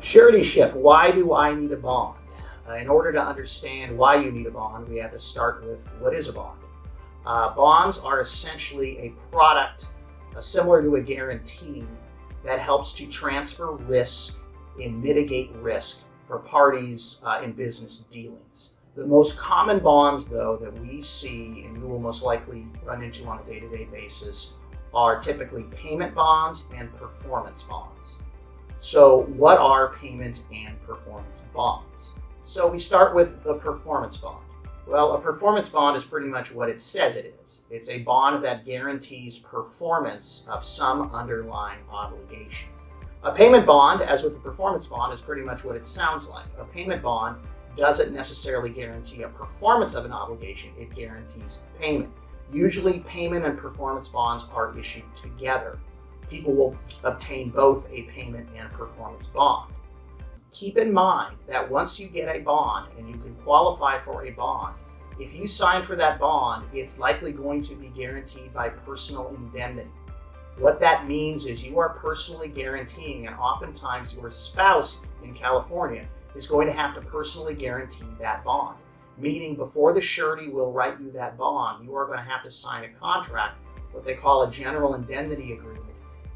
Suretyship, why do I need a bond? In order to understand why you need a bond, we have to start with what is a bond. Bonds are essentially a product similar to a guarantee that helps to transfer risk and mitigate risk for parties in business dealings. The most common bonds, though, that we see and you will most likely run into on a day-to-day basis are typically payment bonds and performance bonds. So what are payment and performance bonds? So we start with the performance bond. Well, a performance bond is pretty much what it says it is. It's a bond that guarantees performance of some underlying obligation. A payment bond, as with a performance bond, is pretty much what it sounds like. A payment bond doesn't necessarily guarantee a performance of an obligation, it guarantees payment. Usually payment and performance bonds are issued together. People will obtain both a payment and performance bond. Keep in mind that once you get a bond and you can qualify for a bond, if you sign for that bond, it's likely going to be guaranteed by personal indemnity. What that means is you are personally guaranteeing, and oftentimes your spouse in California is going to have to personally guarantee that bond. Meaning before the surety will write you that bond, you are going to have to sign a contract, what they call a general indemnity agreement,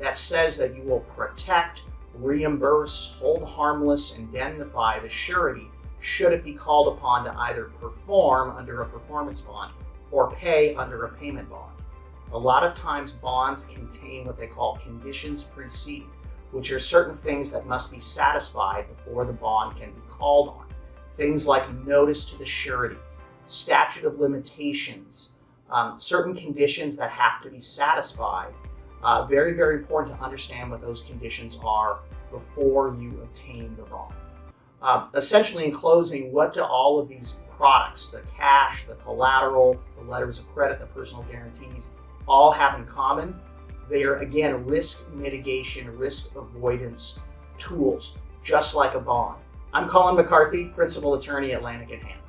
that says that you will protect, reimburse, hold harmless, indemnify the surety should it be called upon to either perform under a performance bond or pay under a payment bond. A lot of times bonds contain what they call conditions preceding, which are certain things that must be satisfied before the bond can be called on. Things like notice to the surety, statute of limitations, certain conditions that have to be satisfied. Very, very important to understand what those conditions are before you obtain the bond. Essentially, in closing, what do all of these products, the cash, the collateral, the letters of credit, the personal guarantees, all have in common? They are, again, risk mitigation, risk avoidance tools, just like a bond. I'm Colin McCarthy, Principal Attorney at Lanak Hanna.